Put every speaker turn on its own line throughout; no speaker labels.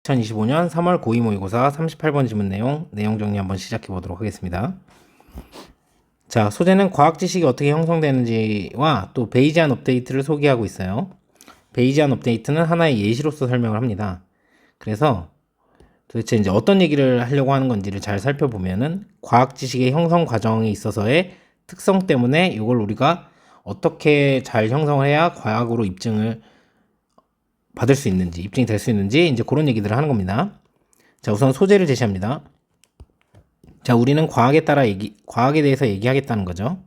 2025년 3월 고2 모의고사 38번 지문 내용 정리 한번 시작해 보도록 하겠습니다. 자, 소재는 과학 지식이 어떻게 형성되는지와 또 베이지안 업데이트를 소개하고 있어요. 베이지안 업데이트는 하나의 예시로서 설명을 합니다. 그래서 도대체 이제 어떤 얘기를 하려고 하는 건지를 잘 살펴보면은 과학 지식의 형성 과정에 있어서의 특성 때문에 이걸 우리가 어떻게 잘 형성을 해야 과학으로 입증을 받을 수 있는지, 입증이 될 수 있는지 이제 그런 얘기들을 하는 겁니다. 자, 우선 소재를 제시합니다. 자, 우리는 과학에 대해서 얘기하겠다는 거죠.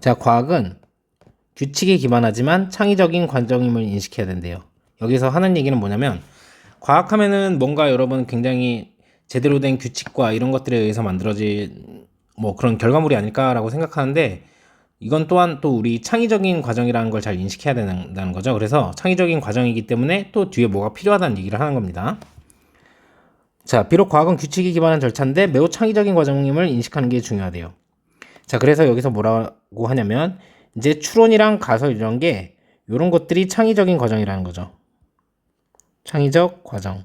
자, 과학은 규칙에 기반하지만 창의적인 과정임을 인식해야 된대요. 여기서 하는 얘기는 뭐냐면, 과학하면은 뭔가 여러분 굉장히 제대로 된 규칙과 이런 것들에 의해서 만들어진 뭐 그런 결과물이 아닐까라고 생각하는데, 이건 또한 또 우리 창의적인 과정이라는 걸 잘 인식해야 된다는 거죠. 그래서 창의적인 과정이기 때문에 또 뒤에 뭐가 필요하다는 얘기를 하는 겁니다. 자, 비록 과학은 규칙에 기반한 절차인데 매우 창의적인 과정임을 인식하는 게 중요하대요. 자, 그래서 여기서 뭐라고 하냐면 이제 추론이랑 가설 이런 게 이런 것들이 창의적인 과정이라는 거죠. 창의적 과정.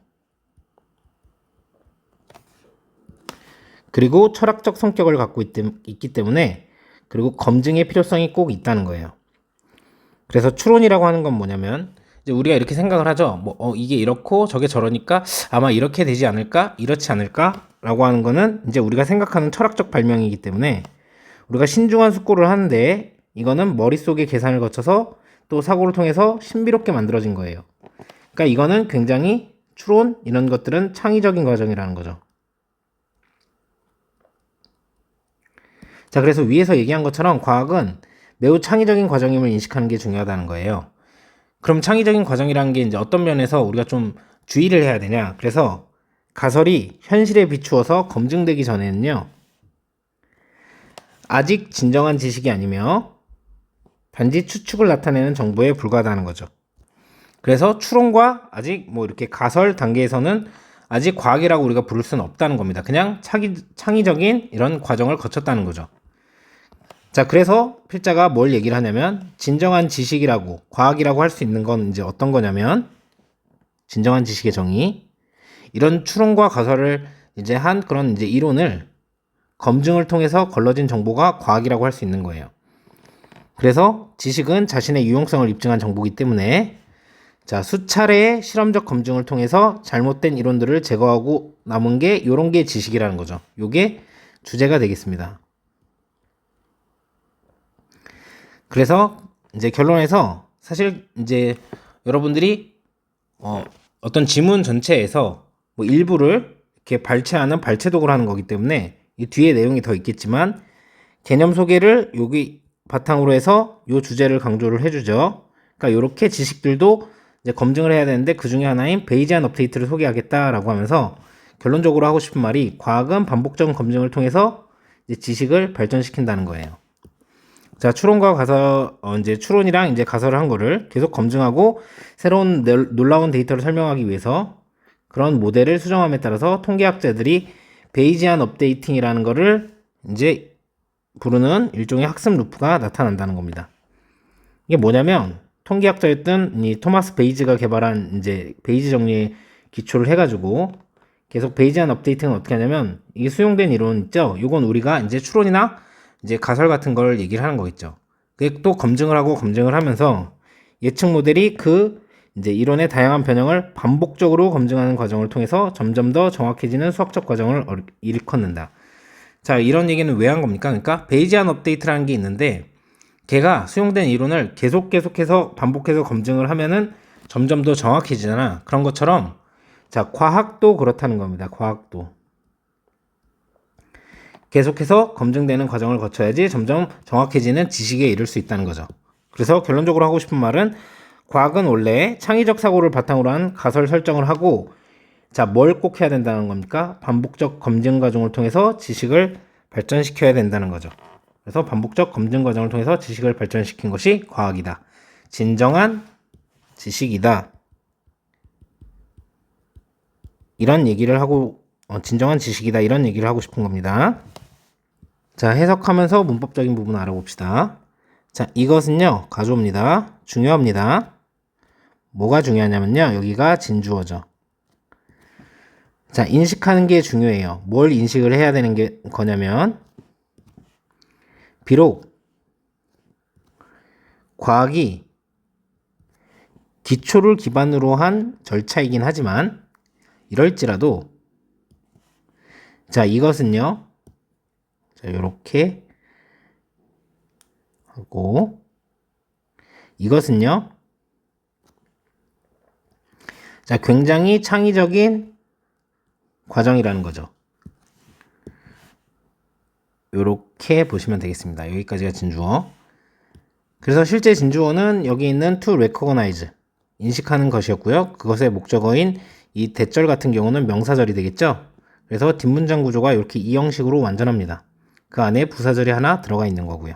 그리고 철학적 성격을 갖고 있기 때문에 그리고 검증의 필요성이 꼭 있다는 거예요. 그래서 추론이라고 하는 건 뭐냐면 이제 우리가 이렇게 생각을 하죠. 이게 이렇고 저게 저러니까 아마 이렇게 되지 않을까? 이렇지 않을까? 라고 하는 거는 이제 우리가 생각하는 철학적 발명이기 때문에 우리가 신중한 숙고를 하는데 이거는 머릿속에 계산을 거쳐서 또 사고를 통해서 신비롭게 만들어진 거예요. 그러니까 이거는 굉장히 추론 이런 것들은 창의적인 과정이라는 거죠. 자, 그래서 위에서 얘기한 것처럼 과학은 매우 창의적인 과정임을 인식하는 게 중요하다는 거예요. 그럼 창의적인 과정이라는 게 이제 어떤 면에서 우리가 좀 주의를 해야 되냐? 그래서 가설이 현실에 비추어서 검증되기 전에는요, 아직 진정한 지식이 아니며 단지 추측을 나타내는 정보에 불과하다는 거죠. 그래서 추론과 아직 뭐 이렇게 가설 단계에서는 아직 과학이라고 우리가 부를 수는 없다는 겁니다. 그냥 창의적인 이런 과정을 거쳤다는 거죠. 자, 그래서 필자가 뭘 얘기를 하냐면 진정한 지식이라고 과학이라고 할 수 있는 건 이제 어떤 거냐면 진정한 지식의 정의 이런 추론과 가설을 이제 한 그런 이제 이론을 검증을 통해서 걸러진 정보가 과학이라고 할 수 있는 거예요. 그래서 지식은 자신의 유용성을 입증한 정보이기 때문에 자, 수차례의 실험적 검증을 통해서 잘못된 이론들을 제거하고 남은 게 요런 게 지식이라는 거죠. 요게 주제가 되겠습니다. 그래서 이제 결론에서 사실 이제 여러분들이 어떤 지문 전체에서 뭐 일부를 이렇게 발췌하는 발췌독을 하는 거기 때문에 이 뒤에 내용이 더 있겠지만 개념 소개를 여기 바탕으로 해서 요 주제를 강조를 해주죠. 그러니까 이렇게 지식들도 이제 검증을 해야 되는데 그 중에 하나인 베이지안 업데이트를 소개하겠다라고 하면서 결론적으로 하고 싶은 말이 과학은 반복적 검증을 통해서 이제 지식을 발전시킨다는 거예요. 자, 추론과 가설, 이제 추론이랑 이제 가설을 한 거를 계속 검증하고 새로운 놀라운 데이터를 설명하기 위해서 그런 모델을 수정함에 따라서 통계학자들이 베이지안 업데이팅이라는 거를 이제 부르는 일종의 학습 루프가 나타난다는 겁니다. 이게 뭐냐면 통계학자였던 이 토마스 베이지가 개발한 이제 베이지 정리에 기초를 해가지고 계속 베이지안 업데이팅은 어떻게 하냐면 이게 수용된 이론 있죠? 이건 우리가 이제 추론이나 이제 가설 같은 걸 얘기를 하는 거겠죠. 그게 또 검증을 하고 검증을 하면서 예측 모델이 그 이제 이론의 다양한 변형을 반복적으로 검증하는 과정을 통해서 점점 더 정확해지는 수학적 과정을 일컫는다. 자, 이런 얘기는 왜 한 겁니까? 그러니까 베이지안 업데이트라는 게 있는데 걔가 수용된 이론을 계속해서 반복해서 검증을 하면은 점점 더 정확해지잖아. 그런 것처럼 자, 과학도 그렇다는 겁니다. 과학도 계속해서 검증되는 과정을 거쳐야지 점점 정확해지는 지식에 이를 수 있다는 거죠. 그래서 결론적으로 하고 싶은 말은 과학은 원래 창의적 사고를 바탕으로 한 가설 설정을 하고 자, 뭘 꼭 해야 된다는 겁니까? 반복적 검증 과정을 통해서 지식을 발전시켜야 된다는 거죠. 그래서 반복적 검증 과정을 통해서 지식을 발전시킨 것이 과학이다. 진정한 지식이다. 이런 얘기를 하고 진정한 지식이다. 이런 얘기를 하고 싶은 겁니다. 자, 해석하면서 문법적인 부분 알아봅시다. 자, 이것은요, 가조입니다. 중요합니다. 뭐가 중요하냐면요, 여기가 진주어죠. 자, 인식하는 게 중요해요. 뭘 인식을 해야 되는 거냐면, 비록 과학이 기초를 기반으로 한 절차이긴 하지만, 이럴지라도, 자, 이것은요, 자, 요렇게 하고, 이것은요, 자, 굉장히 창의적인 과정이라는 거죠. 요렇게 보시면 되겠습니다. 여기까지가 진주어. 그래서 실제 진주어는 여기 있는 to recognize, 인식하는 것이었고요. 그것의 목적어인 이 대절 같은 경우는 명사절이 되겠죠. 그래서 뒷문장 구조가 이렇게 이 형식으로 완전합니다. 그 안에 부사절이 하나 들어가 있는 거고요.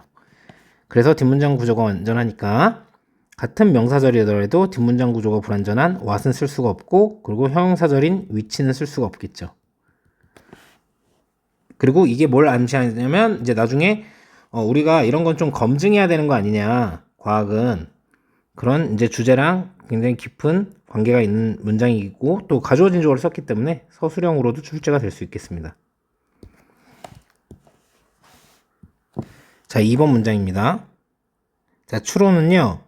그래서 뒷문장 구조가 완전하니까 같은 명사절이더라도 뒷문장 구조가 불완전한 what은 쓸 수가 없고, 그리고 형용사절인 which는 쓸 수가 없겠죠. 그리고 이게 뭘 암시하냐면 이제 나중에 우리가 이런 건 좀 검증해야 되는 거 아니냐, 과학은 그런 이제 주제랑 굉장히 깊은 관계가 있는 문장이고, 또 가주어진 주어를 썼기 때문에 서술형으로도 출제가 될 수 있겠습니다. 자, 2번 문장입니다. 자, 추론은요,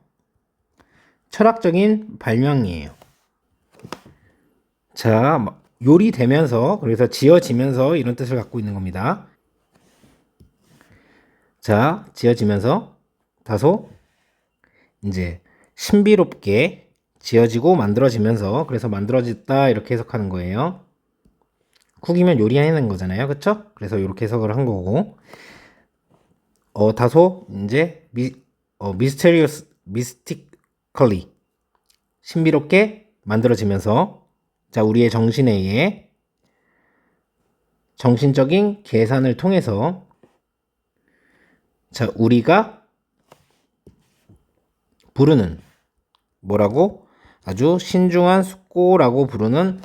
철학적인 발명이에요. 자, 요리되면서, 그래서 지어지면서 이런 뜻을 갖고 있는 겁니다. 자, 지어지면서 다소 이제 신비롭게 지어지고 만들어지면서, 그래서 만들어졌다 이렇게 해석하는 거예요. 쿡이면 요리해낸 거잖아요, 그쵸? 그래서 이렇게 해석을 한 거고, 다소 이제 mystically 신비롭게 만들어지면서, 자, 우리의 정신에 의해 정신적인 계산을 통해서, 자, 우리가 부르는 뭐라고? 아주 신중한 숙고라고 부르는,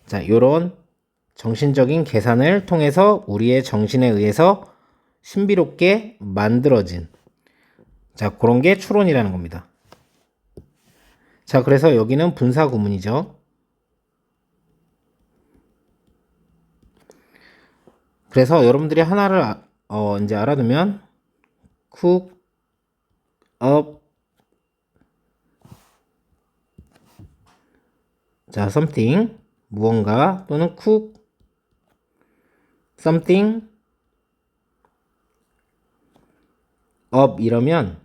자, 요런 정신적인 계산을 통해서 우리의 정신에 의해서 신비롭게 만들어진, 자, 그런 게 추론이라는 겁니다. 자, 그래서 여기는 분사 구문이죠. 그래서 여러분들이 하나를 이제 알아두면 cook up, 자, something 무언가, 또는 cook something up 이러면,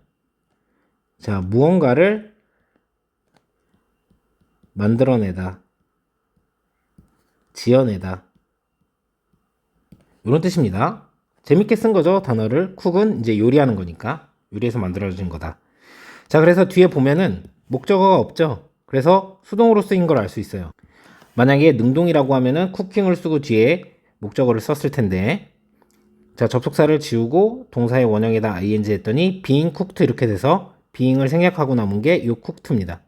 자, 무언가를 만들어내다, 지어내다, 이런 뜻입니다. 재밌게 쓴 거죠, 단어를. 쿡은 이제 요리하는 거니까, 요리해서 만들어진 거다. 자, 그래서 뒤에 보면은 목적어가 없죠. 그래서 수동으로 쓰인 걸 알 수 있어요. 만약에 능동이라고 하면은 쿠킹을 쓰고 뒤에 목적어를 썼을 텐데, 자, 접속사를 지우고 동사의 원형에다 ing 했더니 being cooked 이렇게 돼서 being을 생략하고 남은 게 요 cooked입니다.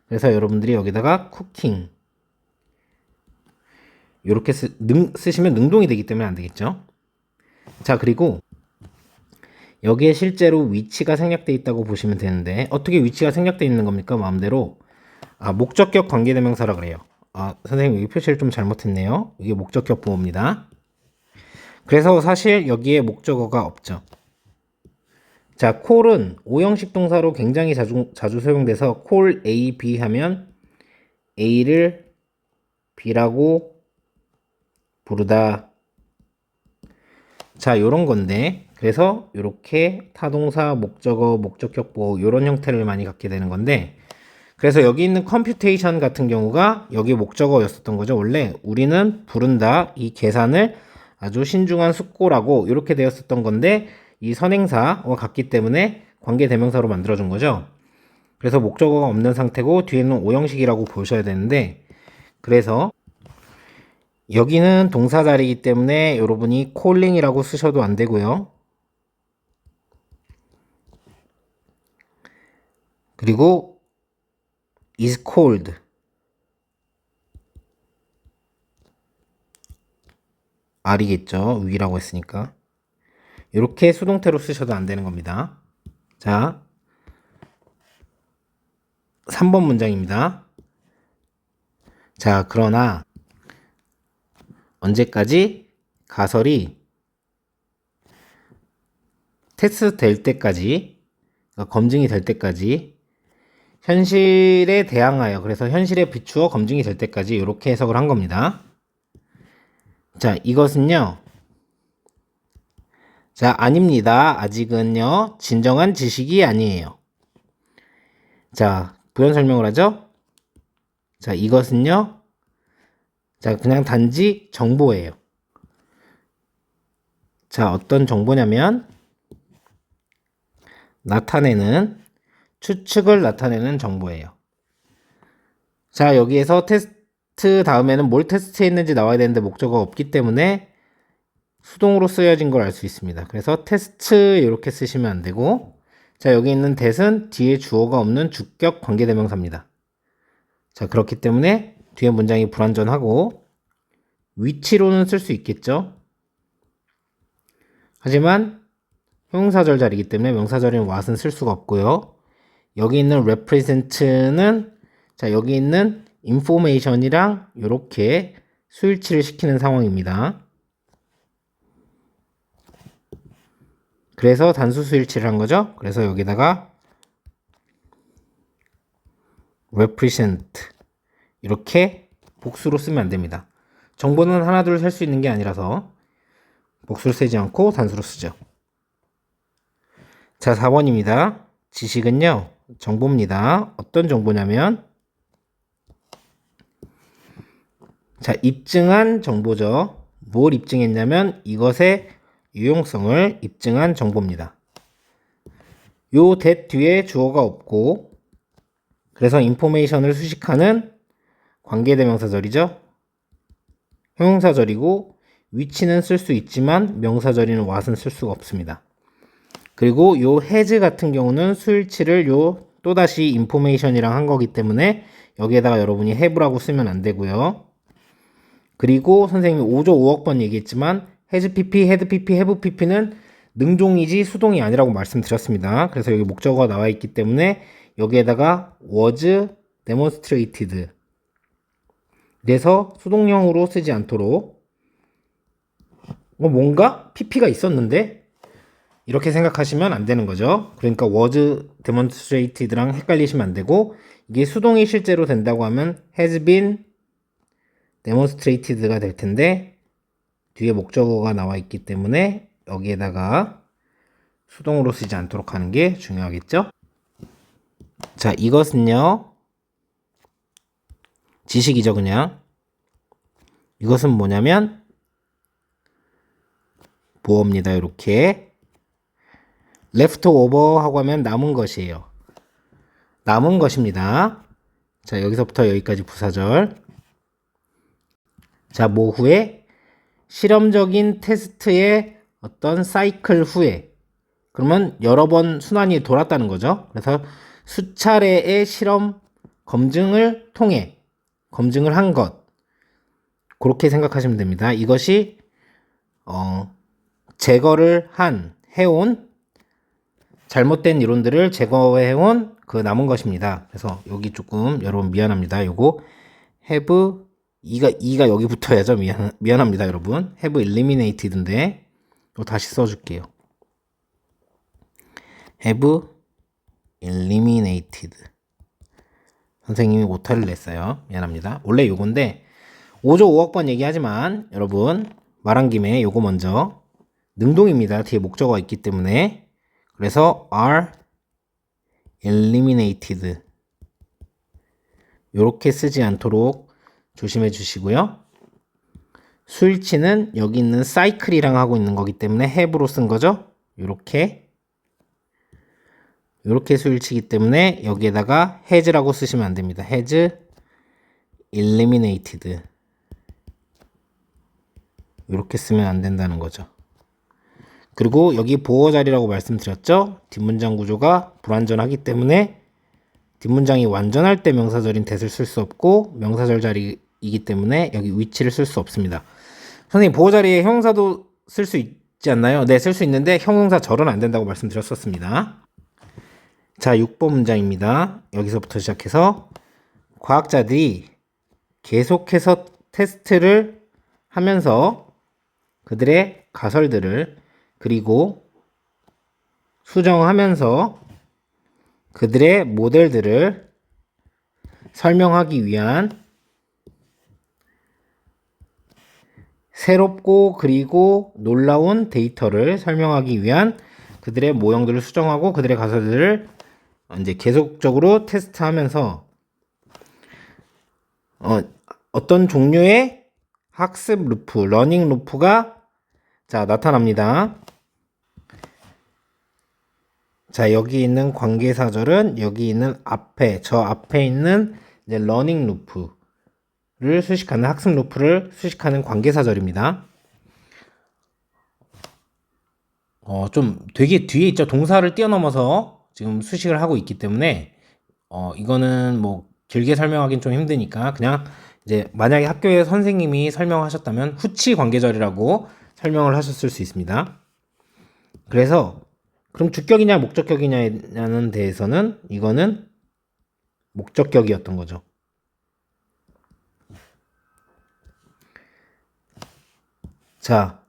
그래서 여러분들이 여기다가 cooking 이렇게 쓰시면 능동이 되기 때문에 안 되겠죠. 자, 그리고 여기에 실제로 위치가 생략되어 있다고 보시면 되는데, 어떻게 위치가 생략되어 있는 겁니까? 마음대로. 목적격 관계대명사라 그래요. 선생님 여기 표시를 좀 잘못했네요. 이게 목적격 보호입니다. 그래서 사실 여기에 목적어가 없죠. 자, call은 오형식 동사로 굉장히 자주 사용돼서 call A, B 하면 A를 B라고 부르다. 자, 요런 건데, 그래서 요렇게 타동사, 목적어, 목적격 보호 요런 형태를 많이 갖게 되는 건데, 그래서 여기 있는 컴퓨테이션 같은 경우가 여기 목적어였었던 거죠. 원래 우리는 부른다, 이 계산을 아주 신중한 숙고라고 이렇게 되었었던 건데, 이 선행사와 같기 때문에 관계대명사로 만들어준 거죠. 그래서 목적어가 없는 상태고 뒤에는 오형식이라고 보셔야 되는데, 그래서 여기는 동사 자리이기 때문에 여러분이 calling이라고 쓰셔도 안 되고요. 그리고 is cold, R이겠죠. 위라고 했으니까. 이렇게 수동태로 쓰셔도 안 되는 겁니다. 자, 3번 문장입니다. 자, 그러나 언제까지? 가설이 테스트 될 때까지, 그러니까 검증이 될 때까지, 현실에 대항하여, 그래서 현실에 비추어 검증이 될 때까지 이렇게 해석을 한 겁니다. 자, 이것은요. 자, 아닙니다. 아직은요. 진정한 지식이 아니에요. 자, 부연 설명을 하죠. 자, 이것은요. 자, 그냥 단지 정보예요. 자, 어떤 정보냐면 추측을 나타내는 정보예요. 자, 여기에서 테스트 다음에는 뭘 테스트했는지 나와야 되는데 목적어가 없기 때문에 수동으로 쓰여진 걸 알 수 있습니다. 그래서 테스트 이렇게 쓰시면 안 되고, 자, 여기 있는 that은 뒤에 주어가 없는 주격 관계대명사입니다. 자, 그렇기 때문에 뒤에 문장이 불완전하고 위치로는 쓸 수 있겠죠. 하지만 형용사절 자리이기 때문에 명사절인 what은 쓸 수가 없고요. 여기 있는 represent는 자, 여기 있는 information이랑 이렇게 수일치를 시키는 상황입니다. 그래서 단수 수일치를 한 거죠. 그래서 여기다가 represent 이렇게 복수로 쓰면 안 됩니다. 정보는 하나 둘 셀 수 있는 게 아니라서 복수를 쓰지 않고 단수로 쓰죠. 자, 4번입니다. 지식은요, 정보입니다. 어떤 정보냐면, 자, 입증한 정보죠. 뭘 입증했냐면, 이것의 유용성을 입증한 정보입니다. 요 that 뒤에 주어가 없고, 그래서 information을 수식하는 관계대명사절이죠. 형용사절이고, 위치는 쓸 수 있지만, 명사절인 what은 쓸 수가 없습니다. 그리고 요 has 같은 경우는 수일치를 요 또다시 information이랑 한 거기 때문에 여기에다가 여러분이 have라고 쓰면 안 되고요. 그리고 선생님이 5조 5억 번 얘기했지만 has pp, had pp, have pp는 능종이지 수동이 아니라고 말씀드렸습니다. 그래서 여기 목적어가 나와 있기 때문에 여기에다가 was demonstrated 그래서 수동형으로 쓰지 않도록 뭔가 pp가 있었는데 이렇게 생각하시면 안 되는 거죠. 그러니까 was demonstrated랑 헷갈리시면 안 되고 이게 수동이 실제로 된다고 하면 has been demonstrated가 될 텐데 뒤에 목적어가 나와 있기 때문에 여기에다가 수동으로 쓰지 않도록 하는 게 중요하겠죠. 자, 이것은요. 지식이죠, 그냥. 이것은 뭐냐면 보어입니다. 이렇게. leftover 하고 하면 남은 것이에요. 남은 것입니다. 자, 여기서부터 여기까지 부사절. 자, 뭐 후에 실험적인 테스트의 어떤 사이클 후에 그러면 여러 번 순환이 돌았다는 거죠. 그래서 수차례의 실험 검증을 통해 검증을 한 것 그렇게 생각하시면 됩니다. 이것이 제거를 해온 잘못된 이론들을 제거해온 그 남은 것입니다. 그래서 여기 조금 여러분 미안합니다. 요거 have 이가 여기 붙어야죠. 미안합니다, 여러분. have eliminated인데 이거 다시 써줄게요. have eliminated. 선생님이 오타를 냈어요. 미안합니다. 원래 요건데 5조 5억 번 얘기하지만 여러분 말한 김에 요거 먼저 능동입니다. 뒤에 목적어가 있기 때문에 그래서 are eliminated 요렇게 쓰지 않도록 조심해 주시고요. 수일치는 여기 있는 cycle이랑 하고 있는 거기 때문에 have로 쓴 거죠. 요렇게 수일치기 때문에 여기에다가 has라고 쓰시면 안 됩니다. has eliminated 요렇게 쓰면 안 된다는 거죠. 그리고 여기 보어 자리라고 말씀드렸죠. 뒷문장 구조가 불완전하기 때문에 뒷문장이 완전할 때 명사절인 that을 쓸 수 없고 명사절 자리이기 때문에 여기 위치를 쓸 수 없습니다. 선생님 보어 자리에 형용사도 쓸 수 있지 않나요? 네, 쓸 수 있는데 형용사절은 안 된다고 말씀드렸었습니다. 자, 6번 문장입니다. 여기서부터 시작해서 과학자들이 계속해서 테스트를 하면서 그들의 가설들을 그리고 수정하면서 그들의 모델들을 설명하기 위한 새롭고 그리고 놀라운 데이터를 설명하기 위한 그들의 모형들을 수정하고 그들의 가설들을 이제 계속적으로 테스트하면서 어떤 종류의 학습 루프, 러닝 루프가 나타납니다. 자, 여기 있는 관계사절은 여기 있는 저 앞에 있는 이제 러닝 루프를 수식하는 학습 루프를 수식하는 관계사절입니다. 좀 되게 뒤에 있죠. 동사를 뛰어넘어서 지금 수식을 하고 있기 때문에 이거는 뭐 길게 설명하기는 좀 힘드니까 그냥 이제 만약에 학교에 선생님이 설명하셨다면 후치 관계절이라고 설명을 하셨을 수 있습니다. 그래서 그럼 주격이냐 목적격이냐는 데에서는 이거는 목적격이었던 거죠. 자,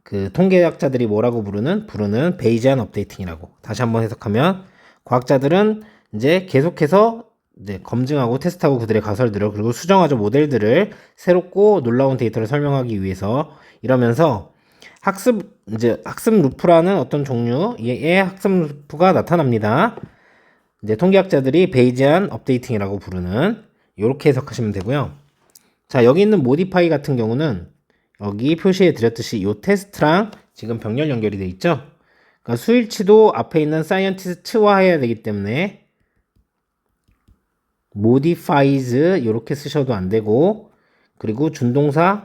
그 통계학자들이 뭐라고 부르는 베이지안 업데이팅이라고. 다시 한번 해석하면 과학자들은 이제 계속해서 이제 검증하고 테스트하고 그들의 가설들을 그리고 수정하죠 모델들을 새롭고 놀라운 데이터를 설명하기 위해서 이러면서 학습 루프라는 어떤 종류의 학습 루프가 나타납니다. 이제 통계학자들이 베이지안 업데이팅이라고 부르는 이렇게 해석하시면 되고요. 자, 여기 있는 모디파이 같은 경우는 여기 표시해 드렸듯이 이 테스트랑 지금 병렬 연결이 돼 있죠. 그러니까 수일치도 앞에 있는 사이언티스트와 해야 되기 때문에 modifies 이렇게 쓰셔도 안 되고 그리고 준동사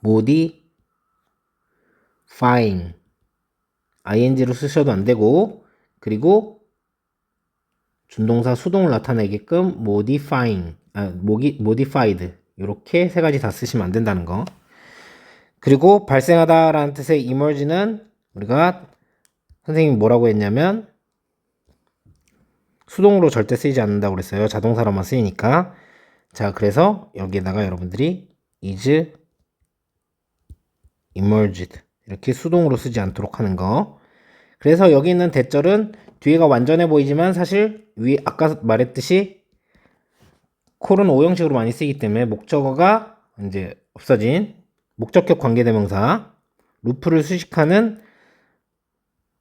modifying ing로 쓰셔도 안 되고 그리고 준동사 수동을 나타내게끔 modified 이렇게 세 가지 다 쓰시면 안 된다는 거. 그리고 발생하다 라는 뜻의 emerge는 우리가 선생님이 뭐라고 했냐면 수동으로 절대 쓰이지 않는다고 그랬어요. 자동사로만 쓰이니까. 자, 그래서 여기에다가 여러분들이 is emerged 이렇게 수동으로 쓰지 않도록 하는 거. 그래서 여기 있는 대절은 뒤에가 완전해 보이지만 사실 위에 아까 말했듯이 콜은 오형식으로 많이 쓰이기 때문에 목적어가 이제 없어진 목적격 관계대명사 루프를 수식하는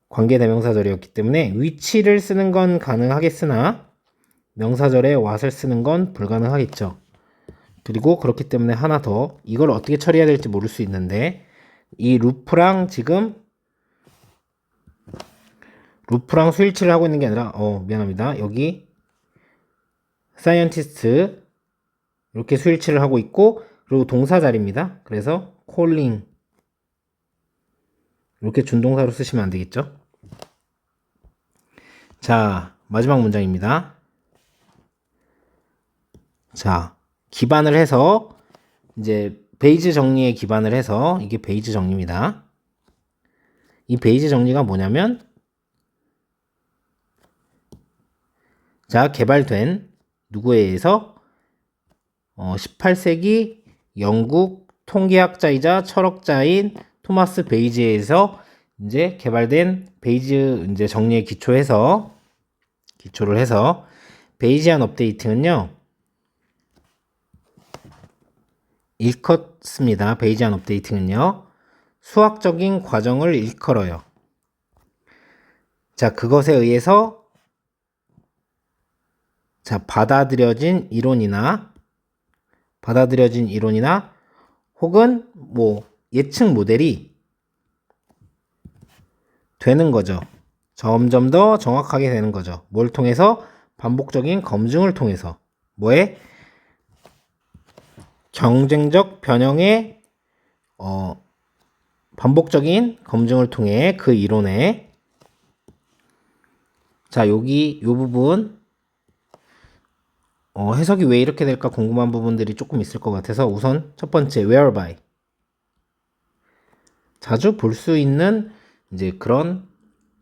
관계대명사절이었기 때문에 위치를 쓰는 건 가능하겠으나 명사절에 what을 쓰는 건 불가능하겠죠. 그리고 그렇기 때문에 하나 더 이걸 어떻게 처리해야 될지 모를 수 있는데 이 루프랑 지금 루프랑 수일치를 하고 있는 게 아니라 미안합니다. 여기 사이언티스트 이렇게 수일치를 하고 있고 그리고 동사 자리입니다. 그래서 calling 이렇게 준동사로 쓰시면 안 되겠죠. 자, 마지막 문장입니다. 자, 기반을 해서 이제 베이지 정리에 기반을 해서 이게 베이지 정리입니다. 이 베이지 정리가 뭐냐면 자, 개발된 누구에 의해서 18세기 영국 통계학자이자 철학자인 토마스 베이지에 의해서 이제 개발된 베이지 이제 정리에 기초를 해서 베이지안 업데이팅은요. 일컫습니다. 베이지안 업데이팅은요. 수학적인 과정을 일컬어요. 자, 그것에 의해서 받아들여진 이론이나 혹은 뭐 예측 모델이 되는 거죠. 점점 더 정확하게 되는 거죠. 뭘 통해서? 반복적인 검증을 통해서. 뭐에? 경쟁적 변형의 반복적인 검증을 통해 그 이론에 자, 여기 이 부분 해석이 왜 이렇게 될까 궁금한 부분들이 조금 있을 것 같아서 우선 첫 번째 whereby 자주 볼 수 있는 이제 그런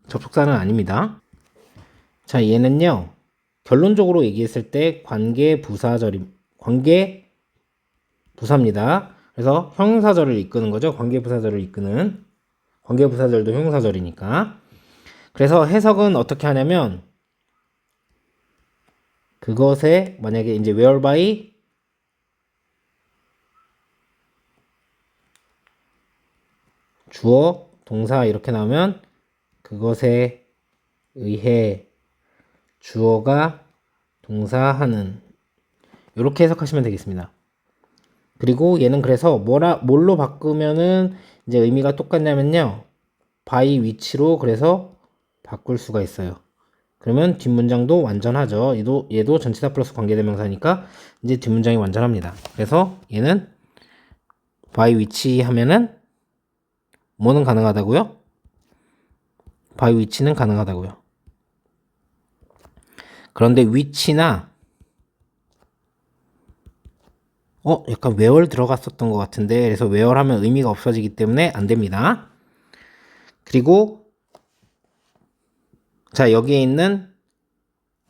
접속사는 아닙니다. 자, 얘는요 결론적으로 얘기했을 때 관계 부사입니다. 그래서 형용사절을 이끄는 거죠. 관계부사절을 이끄는. 관계부사절도 형용사절이니까. 그래서 해석은 어떻게 하냐면 그것에 만약에 이제 whereby 주어, 동사 이렇게 나오면 그것에 의해 주어가 동사하는 이렇게 해석하시면 되겠습니다. 그리고 얘는 그래서 뭘로 바꾸면은 이제 의미가 똑같냐면요. by which로 그래서 바꿀 수가 있어요. 그러면 뒷문장도 완전하죠. 얘도 전치사 플러스 관계대명사니까 이제 뒷문장이 완전합니다. 그래서 얘는 by which 하면은 뭐는 가능하다고요? by which는 가능하다고요. 그런데 which나 약간 where 들어갔었던 것 같은데 그래서 where 하면 의미가 없어지기 때문에 안 됩니다. 그리고 자 여기에 있는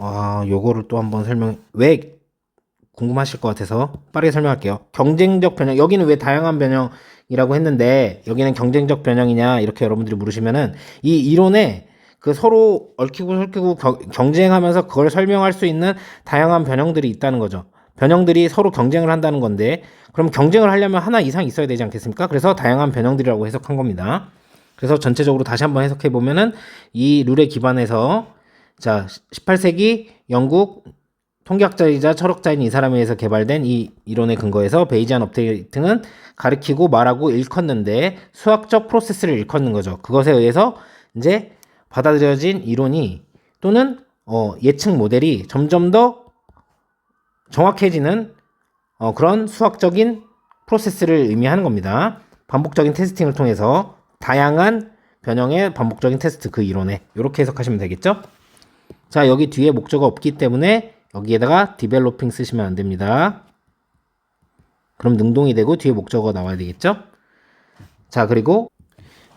요거를 또 한번 왜 궁금하실 것 같아서 빠르게 설명할게요. 경쟁적 변형 여기는 왜 다양한 변형이라고 했는데 여기는 경쟁적 변형이냐 이렇게 여러분들이 물으시면은 이 이론에 그 서로 얽히고 설키고 경쟁하면서 그걸 설명할 수 있는 다양한 변형들이 있다는 거죠. 변형들이 서로 경쟁을 한다는 건데 그럼 경쟁을 하려면 하나 이상 있어야 되지 않겠습니까? 그래서 다양한 변형들이라고 해석한 겁니다. 그래서 전체적으로 다시 한번 해석해 보면은 이 룰에 기반해서 자 18세기 영국 통계학자이자 철학자인 이 사람에 의해서 개발된 이 이론에 근거해서 베이지안 업데이팅은 가리키고 말하고 일컫는데 수학적 프로세스를 일컫는 거죠. 그것에 의해서 이제 받아들여진 이론이 또는 예측 모델이 점점 더 정확해지는 그런 수학적인 프로세스를 의미하는 겁니다. 반복적인 테스팅을 통해서 다양한 변형의 반복적인 테스트 그 이론에 이렇게 해석하시면 되겠죠? 자 여기 뒤에 목적어 없기 때문에 여기에다가 developing 쓰시면 안 됩니다. 그럼 능동이 되고 뒤에 목적어가 나와야 되겠죠? 자 그리고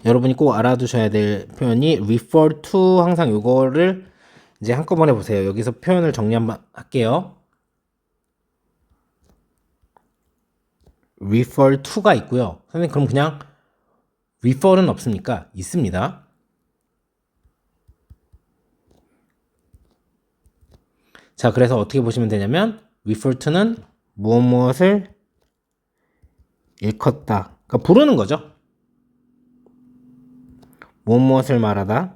여러분이 꼭 알아두셔야 될 표현이 refer to 항상 요거를 이제 한꺼번에 보세요. 여기서 표현을 정리 한번 할게요. refer to가 있고요. 선생님 그럼 그냥 refer는 없습니까? 있습니다. 자 그래서 어떻게 보시면 되냐면 refer to는 무엇을 일컫다. 그러니까 부르는 거죠. 무엇을 말하다.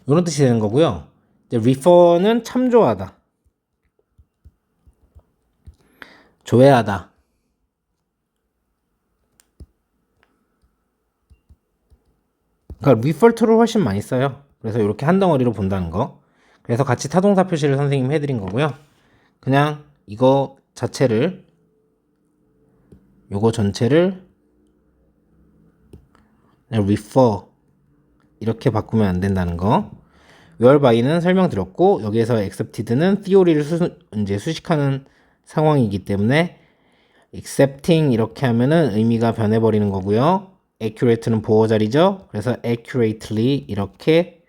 이런 뜻이 되는 거고요. 이제 refer는 참조하다. 조회하다. 그러니까 refer to를 훨씬 많이 써요. 그래서 이렇게 한 덩어리로 본다는 거. 그래서 같이 타동사 표시를 선생님 해드린 거고요. 그냥 이거 자체를 요거 전체를 그냥 refer 이렇게 바꾸면 안 된다는 거. whereby는 설명드렸고 여기에서 accepted는 theory를 이제 수식하는 상황이기 때문에 accepting 이렇게 하면은 의미가 변해버리는 거고요. accurate는 보어 자리죠. 그래서 accurately 이렇게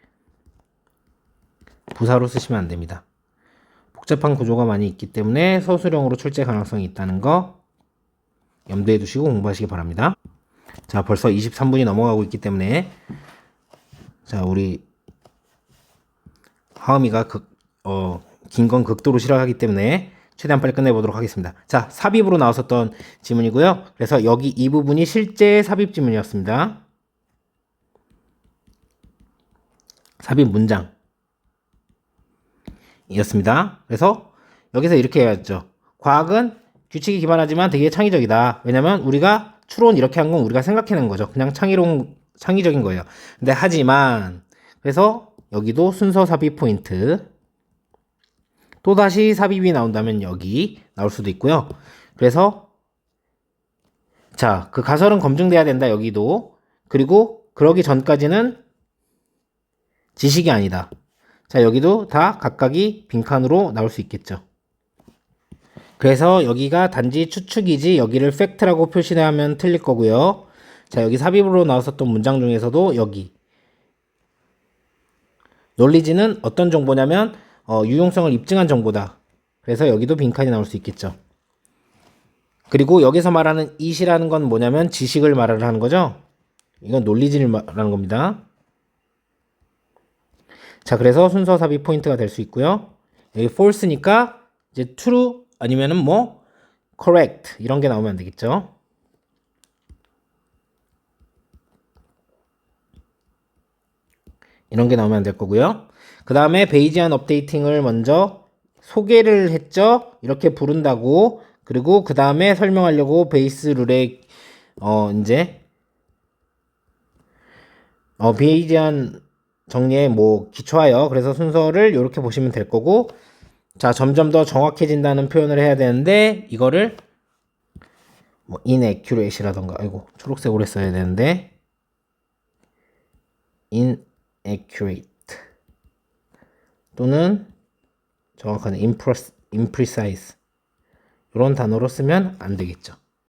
부사로 쓰시면 안 됩니다. 복잡한 구조가 많이 있기 때문에 서술형으로 출제 가능성이 있다는 거 염두에 두시고 공부하시기 바랍니다. 자, 벌써 23분이 넘어가고 있기 때문에 자, 우리 하음이가 긴 건 극도로 싫어하기 때문에 최대한 빨리 끝내보도록 하겠습니다. 자, 삽입으로 나왔었던 지문이고요. 그래서 여기 이 부분이 실제 삽입 지문이었습니다. 삽입 문장 이었습니다. 그래서 여기서 이렇게 해야죠. 과학은 규칙에 기반하지만 되게 창의적이다. 왜냐면 우리가 추론 이렇게 한 건 우리가 생각해낸 거죠. 그냥 창의적인 거예요. 근데 하지만 그래서 여기도 순서 삽입 포인트 또다시 삽입이 나온다면 여기 나올 수도 있고요. 그래서 자, 그 가설은 검증돼야 된다. 여기도. 그리고 그러기 전까지는 지식이 아니다. 자, 여기도 다 각각이 빈칸으로 나올 수 있겠죠. 그래서 여기가 단지 추측이지 여기를 팩트라고 표시하면 틀릴 거고요. 자, 여기 삽입으로 나왔었던 문장 중에서도 여기 knowledge는 어떤 정보냐면 유용성을 입증한 정보다. 그래서 여기도 빈칸이 나올 수 있겠죠. 그리고 여기서 말하는 it이라는 건 뭐냐면 지식을 말하는 거죠. 이건 논리지를 말하는 겁니다. 자, 그래서 순서 삽입 포인트가 될 수 있고요. 여기 false니까 이제 true 아니면은 뭐 correct 이런 게 나오면 안 되겠죠. 이런 게 나오면 안 될 거고요. 그 다음에 베이지안 업데이팅을 먼저 소개를 했죠. 이렇게 부른다고. 그리고 그 다음에 설명하려고 베이스 룰에 이제 베이지안 정리에 뭐 기초하여 그래서 순서를 이렇게 보시면 될 거고, 자, 점점 더 정확해진다는 표현을 해야 되는데 이거를 뭐 inaccurate이라던가, 아이고 초록색으로 했어야 되는데 inaccurate 또는 정확한 imprecise 이런 단어로 쓰면 안 되겠죠.